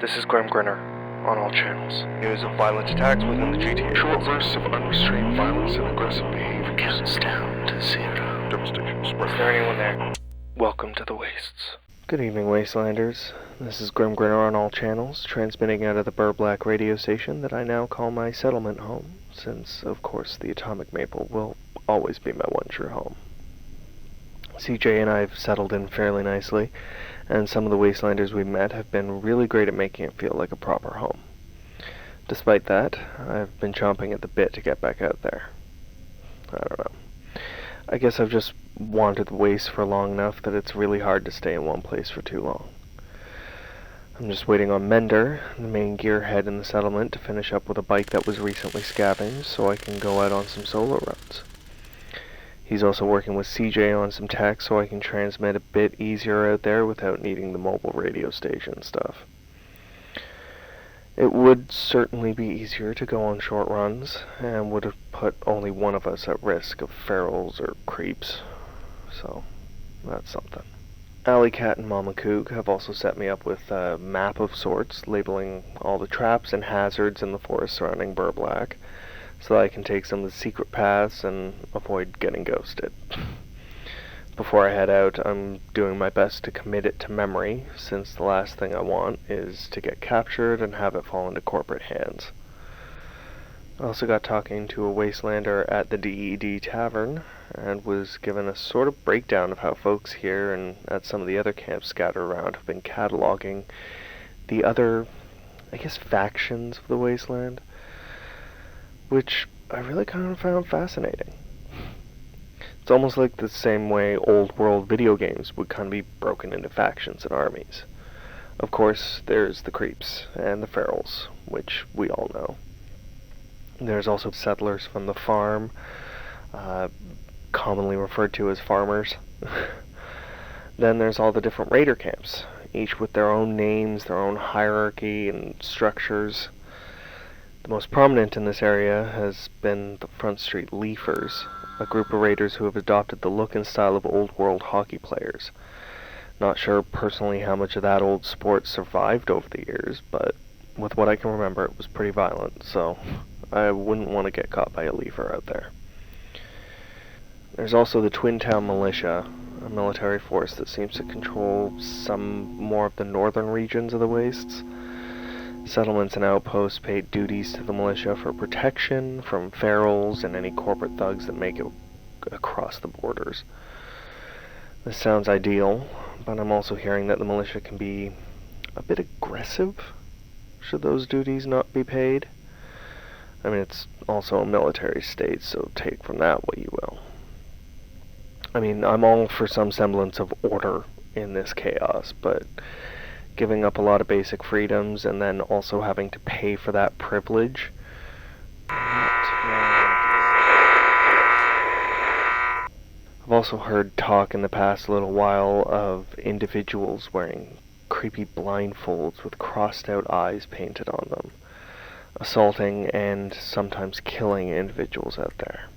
This is Grimm Grinner on all channels. News of violent attacks within the GTA. Short bursts of unrestrained violence and aggressive behavior. Counts down to 0. Devastation spread. Is there anyone there? Welcome to the Wastes. Good evening, Wastelanders. This is Grimm Grinner on all channels, transmitting out of the Brb'Lac radio station that I now call my settlement home, since, of course, the Atomic Maple will always be my one true home. CJ and I have settled in fairly nicely, and some of the Wastelanders we met have been really great at making it feel like a proper home. Despite that, I've been chomping at the bit to get back out there. I don't know. I guess I've just wanted the Waste for long enough that it's really hard to stay in one place for too long. I'm just waiting on Mender, the main gearhead in the settlement, to finish up with a bike that was recently scavenged so I can go out on some solo runs. He's also working with CJ on some tech so I can transmit a bit easier out there without needing the mobile radio station stuff. It would certainly be easier to go on short runs, and would have put only one of us at risk of ferals or creeps, so that's something. Alley Cat and Mama Coog have also set me up with a map of sorts, labeling all the traps and hazards in the forest surrounding Brb'Lac, so that I can take some of the secret paths and avoid getting ghosted. Before I head out, I'm doing my best to commit it to memory, since the last thing I want is to get captured and have it fall into corporate hands. I also got talking to a Wastelander at the DED Tavern, and was given a sort of breakdown of how folks here and at some of the other camps scattered around have been cataloging the other, factions of the Wasteland, which I really kind of found fascinating. It's almost like the same way old world video games would kind of be broken into factions and armies. Of course, there's the creeps and the ferals, which we all know. There's also settlers from the farm, commonly referred to as farmers. Then there's all the different raider camps, each with their own names, their own hierarchy and structures. The most prominent in this area has been the Front Street Leafers, a group of raiders who have adopted the look and style of old world hockey players. Not sure personally how much of that old sport survived over the years, but with what I can remember it was pretty violent, so I wouldn't want to get caught by a Leafer out there. There's also the Twin Town Militia, a military force that seems to control some more of the northern regions of the Wastes. Settlements and outposts paid duties to the militia for protection from ferals and any corporate thugs that make it across the borders. This sounds ideal, but I'm also hearing that the militia can be a bit aggressive should those duties not be paid. I mean, it's also a military state, so take from that what you will. I mean, I'm all for some semblance of order in this chaos, but giving up a lot of basic freedoms and then also having to pay for that privilege. I've also heard talk in the past little while of individuals wearing creepy blindfolds with crossed out eyes painted on them, assaulting and sometimes killing individuals out there.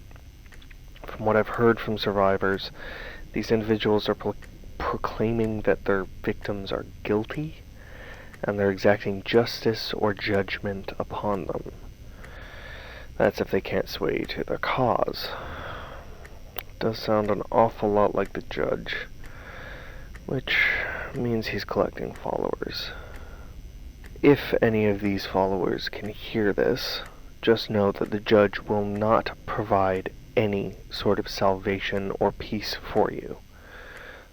From what I've heard from survivors, these individuals are proclaiming that their victims are guilty, and they're exacting justice or judgment upon them. That's if they can't sway to their cause. It does sound an awful lot like the judge, which means he's collecting followers. If any of these followers can hear this, just know that the judge will not provide any sort of salvation or peace for you.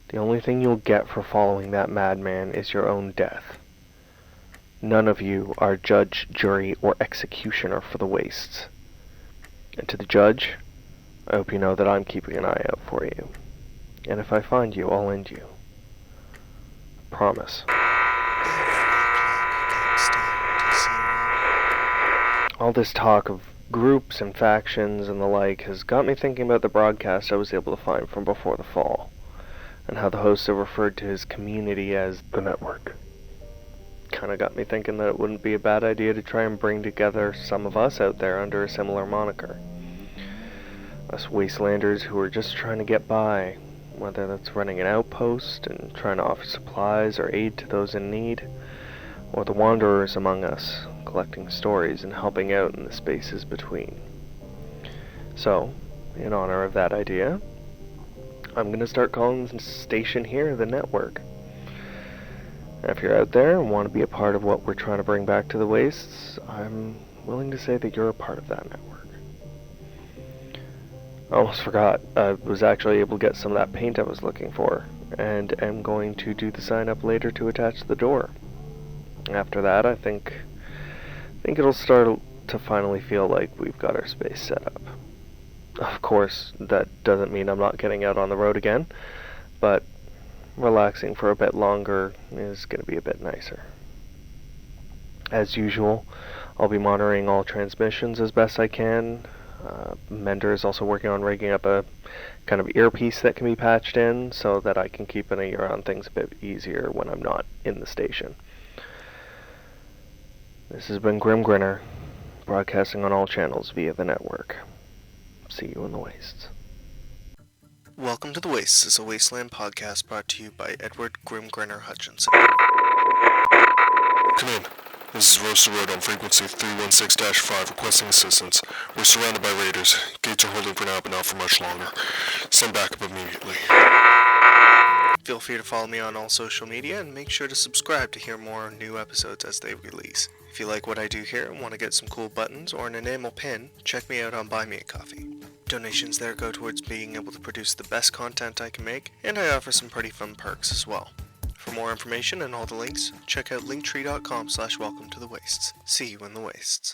The only thing you'll get for following that madman is your own death. None of you are judge, jury, or executioner for the Wastes. And to the judge, I hope you know that I'm keeping an eye out for you. And if I find you, I'll end you. Promise. All this talk of groups and factions and the like has got me thinking about the broadcast I was able to find from before the fall, and how the host have referred to his community as the network. Kinda got me thinking that it wouldn't be a bad idea to try and bring together some of us out there under a similar moniker. Us Wastelanders who are just trying to get by, whether that's running an outpost and trying to offer supplies or aid to those in need, or the wanderers among us, collecting stories and helping out in the spaces between. So, in honor of that idea, I'm going to start calling the station here the network. If you're out there and want to be a part of what we're trying to bring back to the wastes, I'm willing to say that you're a part of that network. I almost forgot, I was actually able to get some of that paint I was looking for, and am going to do the sign up later to attach to the door. After that, I think it'll start to finally feel like we've got our space set up. Of course, that doesn't mean I'm not getting out on the road again, but relaxing for a bit longer is going to be a bit nicer. As usual, I'll be monitoring all transmissions as best I can. Mender is also working on rigging up a kind of earpiece that can be patched in so that I can keep an ear on things a bit easier when I'm not in the station. This has been Grimm Grinner, broadcasting on all channels via the network. See you in the wastes. Welcome to The Wastes is a Wasteland podcast brought to you by Edward Grimm Grinner Hutchinson. Come in. This is Roasted Road on frequency 316-5 requesting assistance. We're surrounded by raiders. Gates are holding for now, but not for much longer. Send backup immediately. Feel free to follow me on all social media and make sure to subscribe to hear more new episodes as they release. If you like what I do here and want to get some cool buttons or an enamel pin, check me out on Buy Me a Coffee. Donations there go towards being able to produce the best content I can make, and I offer some pretty fun perks as well. For more information and all the links, check out linktree.com/welcome to the wastes. See you in the wastes.